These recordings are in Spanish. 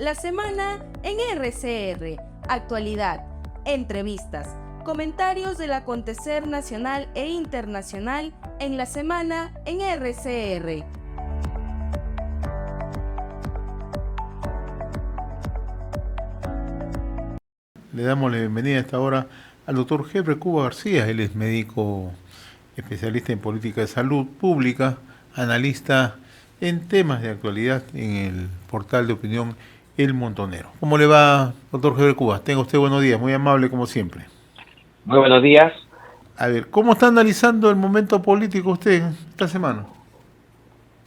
La semana en RCR, actualidad, entrevistas, comentarios del acontecer nacional e internacional en la semana en RCR. Le damos la bienvenida a esta hora al doctor Jeffrey Cuba García. Él es médico especialista en política de salud pública, analista en temas de actualidad en el portal de opinión El Montonero. ¿Cómo le va, doctor Jeffrey Cuba? Tenga usted buenos días, muy amable como siempre. Muy buenos días. A ver, ¿cómo está analizando el momento político usted esta semana?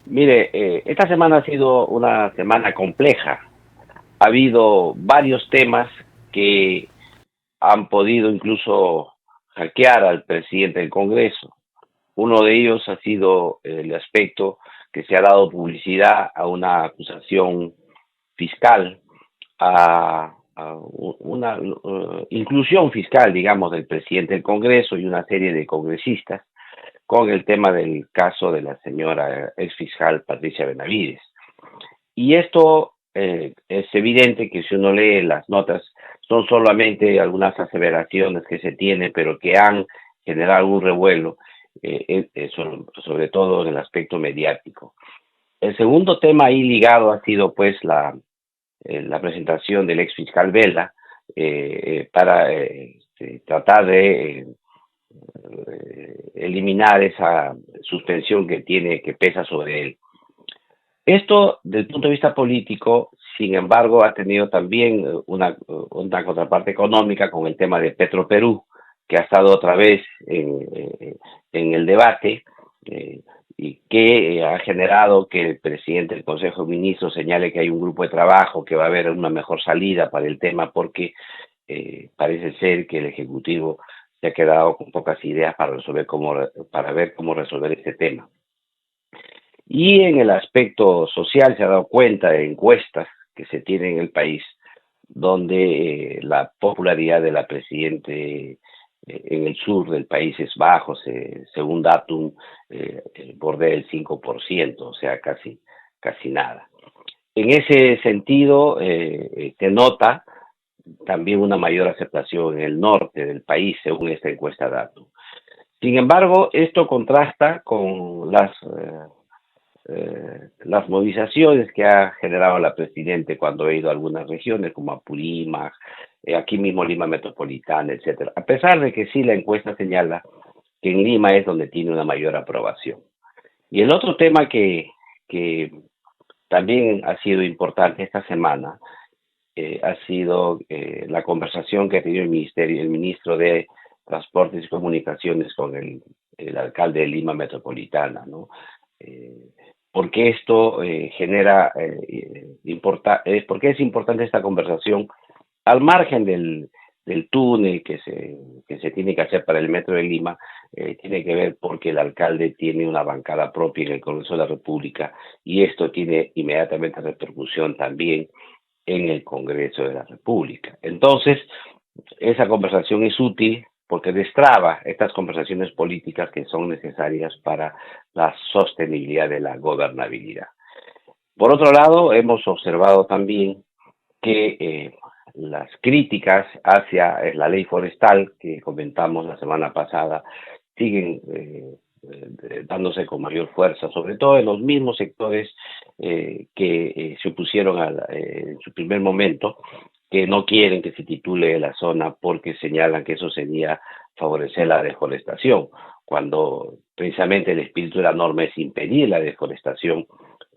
Mire, esta semana ha sido una semana compleja. Ha habido varios temas que han podido incluso hackear al presidente del Congreso. Uno de ellos ha sido el aspecto que se ha dado publicidad a una acusación fiscal, a una inclusión fiscal, digamos, del presidente del Congreso y una serie de congresistas con el tema del caso de la señora exfiscal Patricia Benavides. Y esto es evidente que si uno lee las notas, son solamente algunas aseveraciones que se tienen, pero que han generado un revuelo, sobre todo en el aspecto mediático. El segundo tema ahí ligado ha sido pues la presentación del exfiscal Vela para tratar de eliminar esa suspensión que pesa sobre él. Esto, desde el punto de vista político, sin embargo, ha tenido también una contraparte económica con el tema de Petroperú, que ha estado otra vez en el debate y que ha generado que el presidente del Consejo de Ministros señale que hay un grupo de trabajo, que va a haber una mejor salida para el tema, porque parece ser que el Ejecutivo se ha quedado con pocas ideas para ver cómo resolver este tema. Y en el aspecto social se ha dado cuenta de encuestas que se tienen en el país, donde la popularidad de la presidente en el sur del país es bajo, según Datum, bordea el 5%, o sea, casi nada. En ese sentido, se nota también una mayor aceptación en el norte del país, según esta encuesta Datum. Sin embargo, esto contrasta con las movilizaciones que ha generado la Presidente cuando ha ido a algunas regiones, como Apurímac, aquí mismo Lima Metropolitana, etcétera. A pesar de que sí la encuesta señala que en Lima es donde tiene una mayor aprobación. Y el otro tema que también ha sido importante esta semana ha sido la conversación que ha tenido el ministro de Transportes y Comunicaciones con el alcalde de Lima Metropolitana, ¿no? Porque esto porque es importante esta conversación al margen del túnel que se tiene que hacer para el metro de Lima. Tiene que ver porque el alcalde tiene una bancada propia en el Congreso de la República y esto tiene inmediatamente repercusión también en el Congreso de la República. Entonces, esa conversación es útil porque destraba estas conversaciones políticas que son necesarias para la sostenibilidad de la gobernabilidad. Por otro lado, hemos observado también que las críticas hacia la ley forestal que comentamos la semana pasada siguen dándose con mayor fuerza, sobre todo en los mismos sectores que se opusieron en su primer momento, que no quieren que se titule la zona porque señalan que eso sería favorecer la deforestación, cuando precisamente el espíritu de la norma es impedir la deforestación,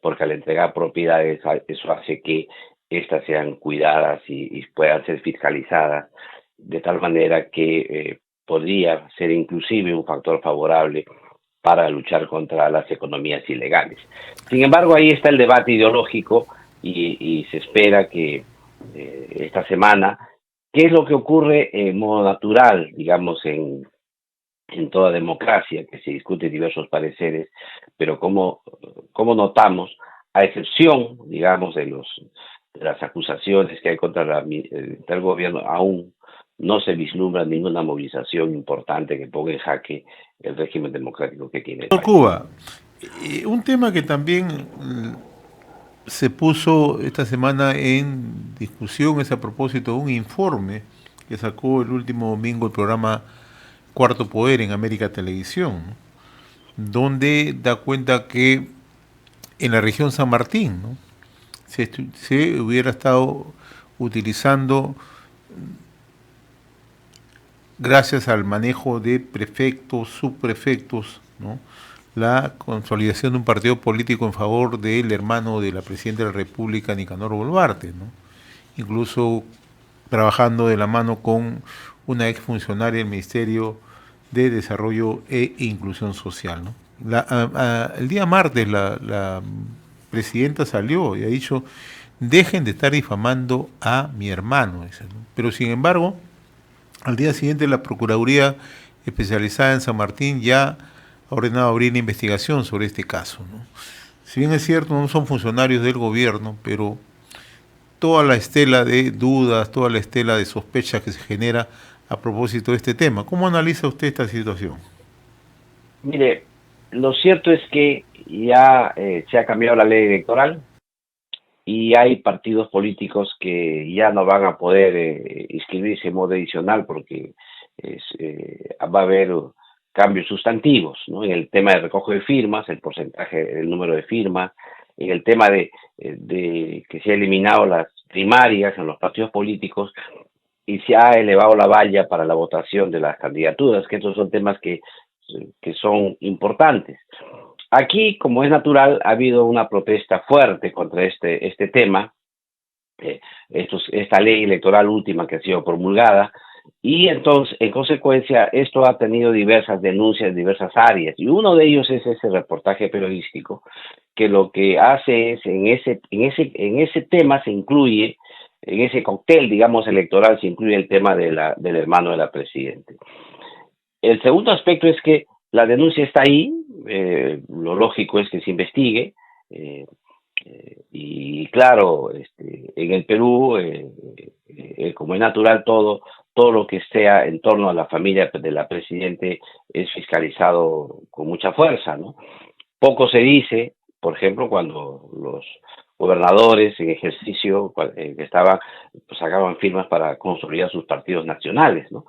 porque al entregar propiedades eso hace que éstas sean cuidadas y puedan ser fiscalizadas, de tal manera que podría ser inclusive un factor favorable para luchar contra las economías ilegales. Sin embargo, ahí está el debate ideológico y se espera que esta semana, ¿qué es lo que ocurre en modo natural, digamos, en toda democracia, que se discuten diversos pareceres, pero como notamos, a excepción, digamos, de las acusaciones que hay contra el gobierno, aún no se vislumbra ninguna movilización importante que ponga en jaque el régimen democrático que tiene el Doctor país. Cuba, un tema que también se puso esta semana en discusión, es a propósito de un informe que sacó el último domingo el programa Cuarto Poder en América Televisión, ¿no? Donde da cuenta que en la región San Martín, ¿no? se hubiera estado utilizando, gracias al manejo de prefectos, subprefectos, ¿no?, la consolidación de un partido político en favor del hermano de la presidenta de la República, Nicanor Boluarte, ¿no? Incluso trabajando de la mano con una exfuncionaria del Ministerio de Desarrollo e Inclusión Social, ¿no? El día martes la presidenta salió y ha dicho: dejen de estar difamando a mi hermano, dice, ¿no? Pero sin embargo, al día siguiente la Procuraduría especializada en San Martín ya ha ordenado abrir una investigación sobre este caso, ¿no? Si bien es cierto, no son funcionarios del gobierno, pero toda la estela de dudas, toda la estela de sospechas que se genera a propósito de este tema. ¿Cómo analiza usted esta situación? Mire, lo cierto es que ya se ha cambiado la ley electoral y hay partidos políticos que ya no van a poder inscribirse en modo adicional porque va a haber cambios sustantivos, ¿no? En el tema de recojo de firmas, el porcentaje, el número de firmas, en el tema de que se ha eliminado las primarias en los partidos políticos y se ha elevado la valla para la votación de las candidaturas, que estos son temas que son importantes. Aquí, como es natural, ha habido una protesta fuerte contra este tema, esta ley electoral última que ha sido promulgada, y entonces, en consecuencia, esto ha tenido diversas denuncias en diversas áreas, y uno de ellos es ese reportaje periodístico, que lo que hace es, en ese tema se incluye, en ese cóctel, digamos, electoral, se incluye el tema del hermano de la presidenta. El segundo aspecto es que la denuncia está ahí, lo lógico es que se investigue, y claro, en el Perú, como es natural, todo lo que sea en torno a la familia de la presidente es fiscalizado con mucha fuerza, ¿no? Poco se dice, por ejemplo, cuando los gobernadores en ejercicio que estaban, pues sacaban firmas para consolidar sus partidos nacionales, ¿no?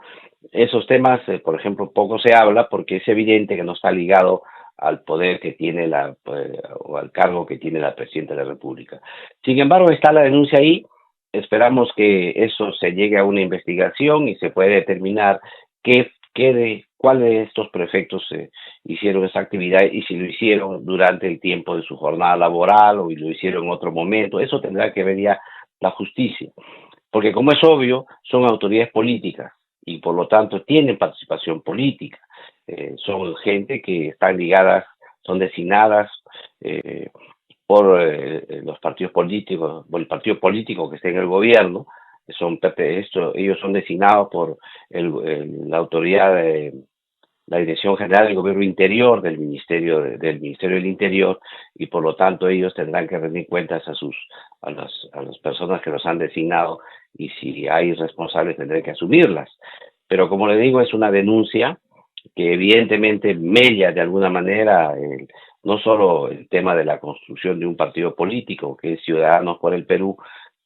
Esos temas, por ejemplo, poco se habla porque es evidente que no está ligado al poder que tiene o al cargo que tiene la presidenta de la República. Sin embargo, está la denuncia ahí. Esperamos que eso se llegue a una investigación y se pueda determinar cuál de estos prefectos hicieron esa actividad y si lo hicieron durante el tiempo de su jornada laboral o lo hicieron en otro momento. Eso tendrá que ver ya la justicia, porque como es obvio, son autoridades políticas y por lo tanto tienen participación política. Son gente que están ligadas, son designadas por los partidos políticos, por el partido político que esté en el gobierno. Ellos son designados por la autoridad de la Dirección General del Gobierno Interior del Ministerio del Interior, y por lo tanto ellos tendrán que rendir cuentas a las personas que los han designado, y si hay responsables tendrán que asumirlas. Pero como le digo, es una denuncia que evidentemente mella de alguna manera no solo el tema de la construcción de un partido político que es Ciudadanos por el Perú,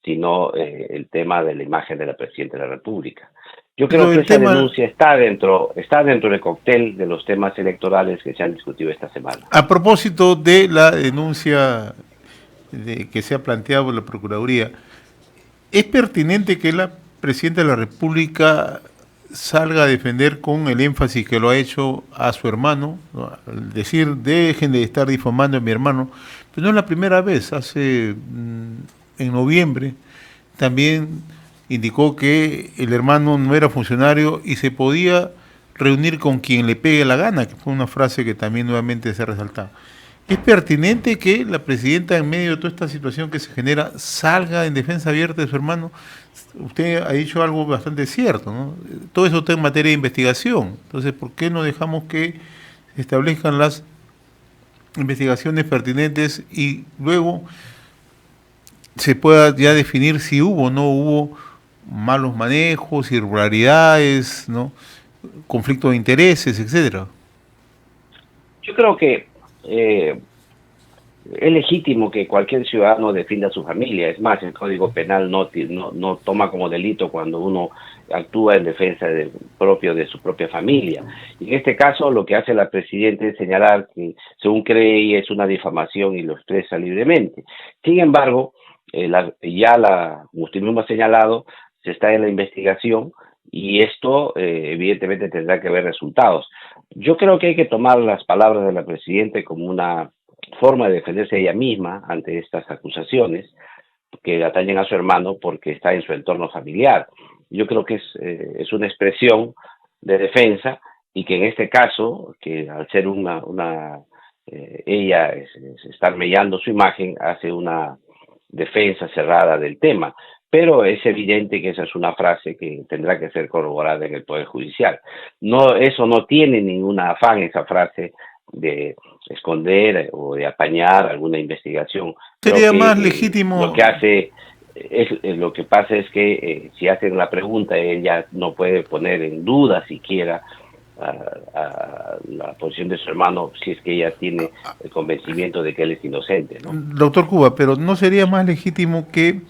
sino el tema de la imagen de la presidenta de la República. Yo creo que esa denuncia está dentro del cóctel de los temas electorales que se han discutido esta semana. A propósito de la denuncia que se ha planteado por la Procuraduría, ¿es pertinente que la presidenta de la República salga a defender con el énfasis que lo ha hecho a su hermano, ¿no?, al decir: dejen de estar difamando a mi hermano? Pero no es la primera vez. En noviembre también indicó que el hermano no era funcionario y se podía reunir con quien le pegue la gana, que fue una frase que también nuevamente se ha resaltado. ¿Es pertinente que la presidenta, en medio de toda esta situación que se genera, salga en defensa abierta de su hermano? Usted ha dicho algo bastante cierto, ¿no? Todo eso está en materia de investigación. Entonces, ¿por qué no dejamos que se establezcan las investigaciones pertinentes y luego se pueda ya definir si hubo o no hubo malos manejos, irregularidades, ¿no?, conflicto de intereses, etcétera? Yo creo que es legítimo que cualquier ciudadano defienda a su familia. Es más, el Código Penal no toma como delito cuando uno actúa en defensa propio de su propia familia. Y en este caso, lo que hace la Presidenta es señalar que, según cree ella, es una difamación y lo expresa libremente. Sin embargo, como usted mismo ha señalado, se está en la investigación y esto evidentemente tendrá que ver resultados. Yo creo que hay que tomar las palabras de la Presidenta como una forma de defenderse ella misma ante estas acusaciones que atañen a su hermano porque está en su entorno familiar. Yo creo que es una expresión de defensa y que en este caso, que al ser ella estar mellando su imagen, hace una defensa cerrada del tema. Pero es evidente que esa es una frase que tendrá que ser corroborada en el Poder Judicial. Eso no tiene ningún afán, esa frase, de esconder o de apañar alguna investigación. Sería más legítimo. Lo que pasa es que si hacen la pregunta, ella no puede poner en duda siquiera a la posición de su hermano si es que ella tiene el convencimiento de que él es inocente, ¿no? Doctor Cuba, pero ¿no sería más legítimo que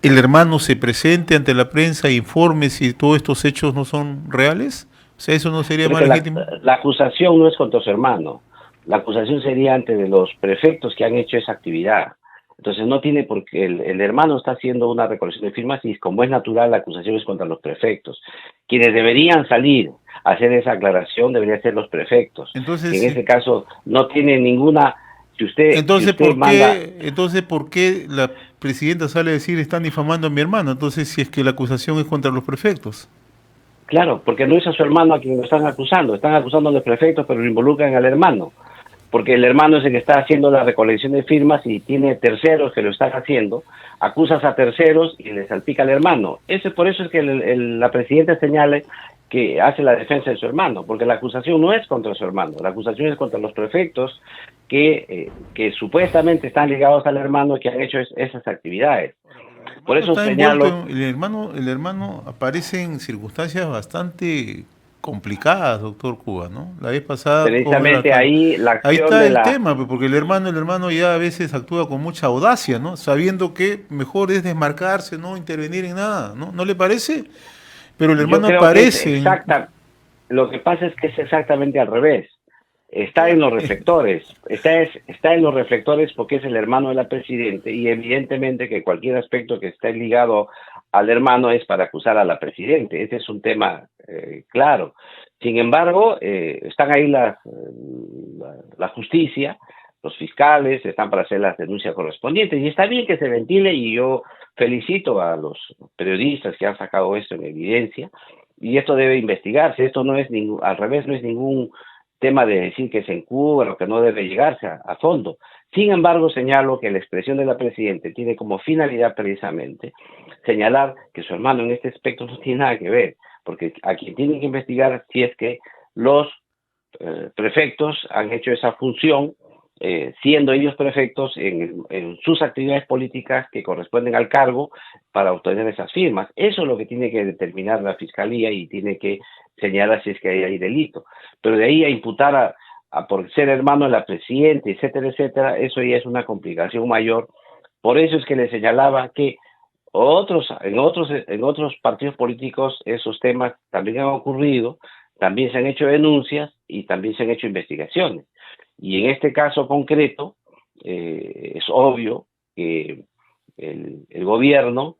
el hermano se presente ante la prensa e informe si todos estos hechos no son reales? O sea, ¿eso no sería más legítimo? La acusación no es contra su hermano. La acusación sería ante de los prefectos que han hecho esa actividad. Entonces no tiene por qué, el hermano está haciendo una recolección de firmas y como es natural la acusación es contra los prefectos. Quienes deberían salir a hacer esa aclaración deberían ser los prefectos. Entonces, en ese caso no tiene ninguna... Entonces, ¿por qué la Presidenta sale a decir están difamando a mi hermano? Entonces, si es que la acusación es contra los prefectos. Claro, porque no es a su hermano a quien lo están acusando a los prefectos, pero lo involucran al hermano, porque el hermano es el que está haciendo la recolección de firmas y tiene terceros que lo están haciendo, acusas a terceros y le salpica al hermano. Por eso es que la Presidenta señala que hace la defensa de su hermano, porque la acusación no es contra su hermano, la acusación es contra los prefectos que supuestamente están ligados al hermano que han hecho esas actividades. Por eso señalo... El hermano aparece en circunstancias bastante complicadas, doctor Cuba, ¿no? La vez pasada... Precisamente ahí la acción ahí está el tema, porque el hermano ya a veces actúa con mucha audacia, ¿no? Sabiendo que mejor es desmarcarse, no intervenir en nada, ¿no? ¿No le parece? Pero el hermano aparece... Lo que pasa es que es exactamente al revés. Está en los reflectores, está en los reflectores porque es el hermano de la Presidenta y evidentemente que cualquier aspecto que esté ligado al hermano es para acusar a la Presidenta. Ese es un tema claro. Sin embargo, están ahí la justicia, los fiscales están para hacer las denuncias correspondientes y está bien que se ventile y yo felicito a los periodistas que han sacado esto en evidencia y esto debe investigarse. Esto no es al revés, no es ningún tema de decir que se encubra o que no debe llegarse a fondo. Sin embargo, señalo que la expresión de la Presidenta tiene como finalidad precisamente señalar que su hermano en este aspecto no tiene nada que ver, porque a quien tienen que investigar si es que los prefectos han hecho esa función, siendo ellos prefectos en sus actividades políticas que corresponden al cargo para obtener esas firmas. Eso es lo que tiene que determinar la Fiscalía y tiene que señalar si es que hay delito. Pero de ahí a imputar por ser hermano de la Presidenta, etcétera, etcétera, eso ya es una complicación mayor. Por eso es que le señalaba que en otros partidos políticos esos temas también han ocurrido, también se han hecho denuncias y también se han hecho investigaciones. Y en este caso concreto, es obvio que el gobierno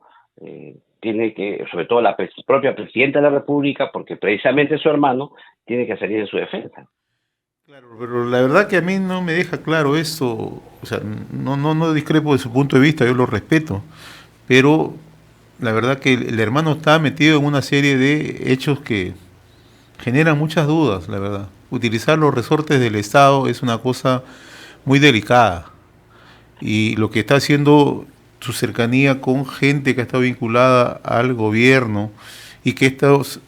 tiene que, sobre todo la propia Presidenta de la República, porque precisamente su hermano, tiene que salir en su defensa. Claro, pero la verdad que a mí no me deja claro eso, o sea, no discrepo de su punto de vista, yo lo respeto, pero la verdad que el hermano está metido en una serie de hechos que generan muchas dudas, la verdad. Utilizar los resortes del Estado es una cosa muy delicada y lo que está haciendo su cercanía con gente que ha estado vinculada al gobierno y que estos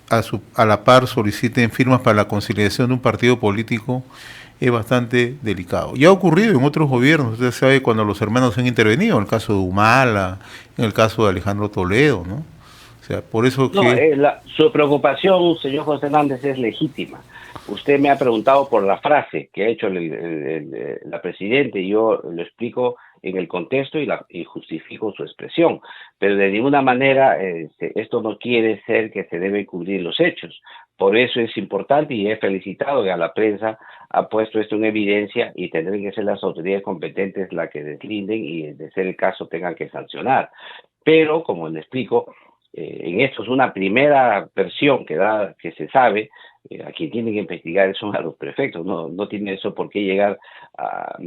a la par soliciten firmas para la conciliación de un partido político es bastante delicado. Ya ha ocurrido en otros gobiernos, usted sabe, cuando los hermanos han intervenido, en el caso de Humala, en el caso de Alejandro Toledo, ¿no? O sea, por eso que... su preocupación, señor José Hernández, es legítima, usted me ha preguntado por la frase que ha hecho la Presidenta, y yo lo explico en el contexto y justifico su expresión, pero de ninguna manera esto no quiere ser que se deben cubrir los hechos. Por eso es importante, y he felicitado que a la prensa ha puesto esto en evidencia, y tendrán que ser las autoridades competentes las que deslinden y, de ser el caso, tengan que sancionar. Pero, como le explico, en esto es una primera versión que se sabe. A quien tienen que investigar son a los prefectos, no tiene eso por qué llegar a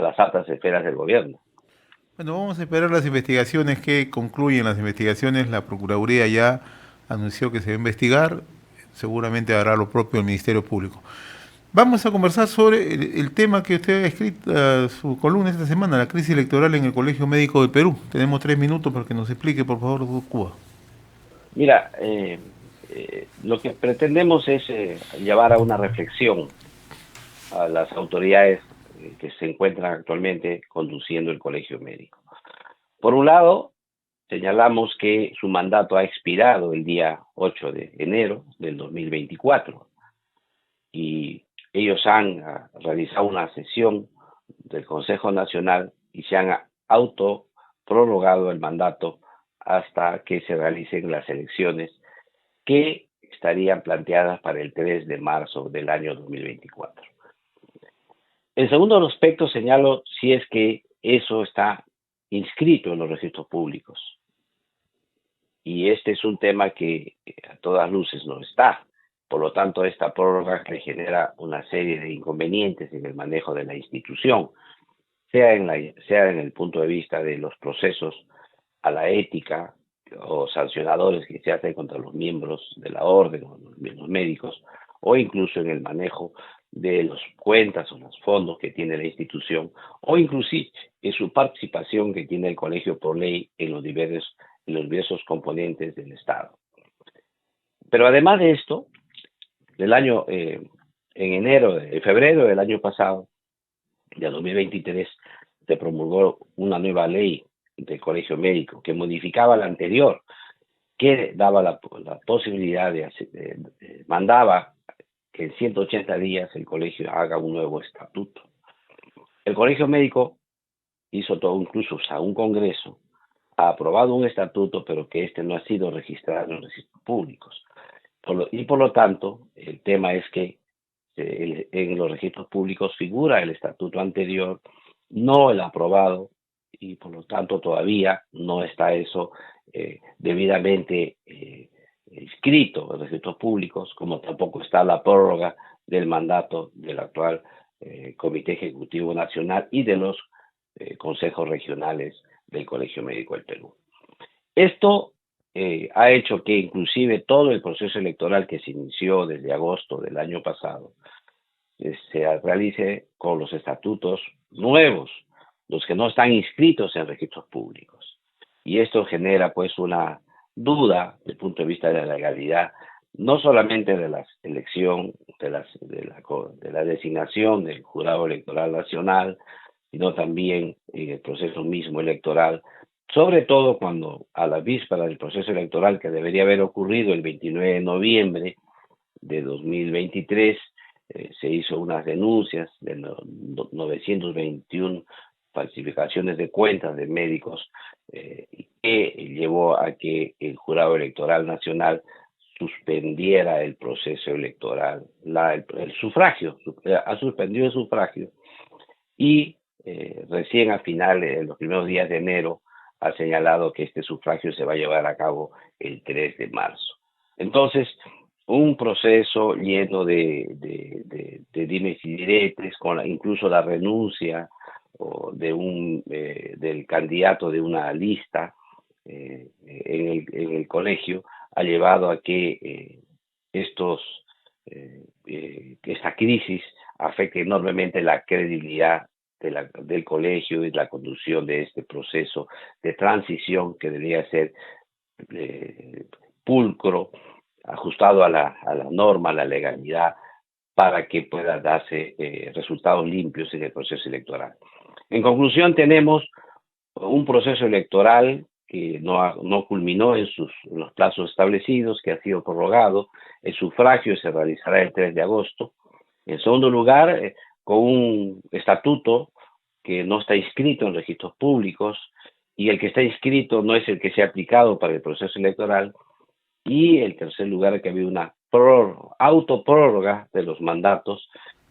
las altas esferas del gobierno. Bueno, vamos a esperar las investigaciones, que concluyen las investigaciones. La Procuraduría ya anunció que se va a investigar, seguramente hará lo propio el Ministerio Público. Vamos a conversar sobre el tema que usted ha escrito, su columna esta semana, la crisis electoral en el Colegio Médico del Perú. Tenemos 3 minutos para que nos explique, por favor, doctor Cuba. Mira, lo que pretendemos es llevar a una reflexión a las autoridades que se encuentran actualmente conduciendo el Colegio Médico. Por un lado, señalamos que su mandato ha expirado el día 8 de enero del 2024 y ellos han realizado una sesión del Consejo Nacional y se han autoprorrogado el mandato hasta que se realicen las elecciones que estarían planteadas para el 3 de marzo del año 2024. En segundo aspecto, señalo si es que eso está inscrito en los registros públicos. Y este es un tema que a todas luces no está. Por lo tanto, esta prórroga le genera una serie de inconvenientes en el manejo de la institución, sea en el punto de vista de los procesos a la ética o sancionadores que se hacen contra los miembros de la orden o los médicos, o incluso en el manejo de las cuentas o los fondos que tiene la institución, o inclusive en su participación que tiene el colegio por ley en los diversos componentes del Estado. Pero además de esto, en febrero del año pasado, de 2023, se promulgó una nueva ley del Colegio Médico que modificaba la anterior, que daba la posibilidad mandaba que en 180 días el colegio haga un nuevo estatuto. El Colegio Médico hizo todo, incluso un congreso, ha aprobado un estatuto, pero que este no ha sido registrado en los registros públicos. Por lo tanto, el tema es que en los registros públicos figura el estatuto anterior, no el aprobado, y por lo tanto todavía no está eso debidamente inscrito en los registros públicos, como tampoco está la prórroga del mandato del actual Comité Ejecutivo Nacional y de los consejos regionales del Colegio Médico del Perú. Esto ha hecho que inclusive todo el proceso electoral que se inició desde agosto del año pasado se realice con los estatutos nuevos, los que no están inscritos en registros públicos. Y esto genera pues una duda desde el punto de vista de la legalidad, no solamente de la elección, de la designación del Jurado Electoral Nacional, sino también en el proceso mismo electoral, sobre todo cuando a la víspera del proceso electoral, que debería haber ocurrido el 29 de noviembre de 2023, se hizo unas denuncias de 921 falsificaciones de cuentas de médicos que llevó a que el Jurado Electoral Nacional suspendiera el proceso electoral, el sufragio, ha suspendido el sufragio y recién a finales, en los primeros días de enero, ha señalado que este sufragio se va a llevar a cabo el 3 de marzo. Entonces, un proceso lleno de dimes y diretes, con incluso la renuncia o del candidato de una lista en el colegio, ha llevado a que esta crisis afecte enormemente la credibilidad del colegio y la conducción de este proceso de transición que debería ser pulcro, ajustado a la norma, a la legalidad, para que pueda darse resultados limpios en el proceso electoral. En conclusión, tenemos un proceso electoral que no culminó en los plazos establecidos, que ha sido prorrogado. El sufragio se realizará el 3 de agosto. En segundo lugar, con un estatuto que no está inscrito en registros públicos, y el que está inscrito no es el que se ha aplicado para el proceso electoral. Y en tercer lugar, que había una autoprórroga de los mandatos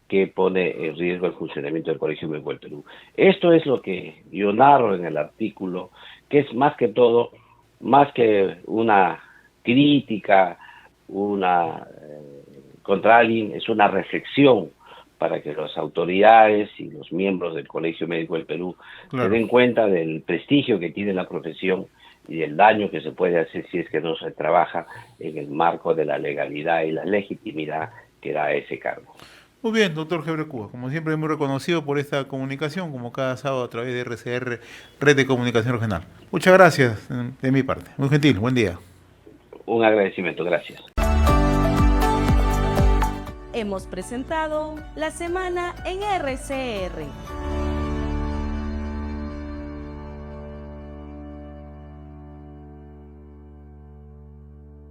que pone en riesgo el funcionamiento del Colegio Médico del Perú. Esto es lo que yo narro en el artículo, que es más que todo, más que una crítica, contra alguien, es una reflexión para que las autoridades y los miembros del Colegio Médico del Perú se den cuenta del prestigio que tiene la profesión y del daño que se puede hacer si es que no se trabaja en el marco de la legalidad y la legitimidad que da ese cargo. Muy bien, doctor Gebre Cuba, como siempre muy reconocido por esta comunicación, como cada sábado a través de RCR, Red de Comunicación Regional. Muchas gracias de mi parte, muy gentil, buen día. Un agradecimiento, gracias. Hemos presentado La Semana en RCR.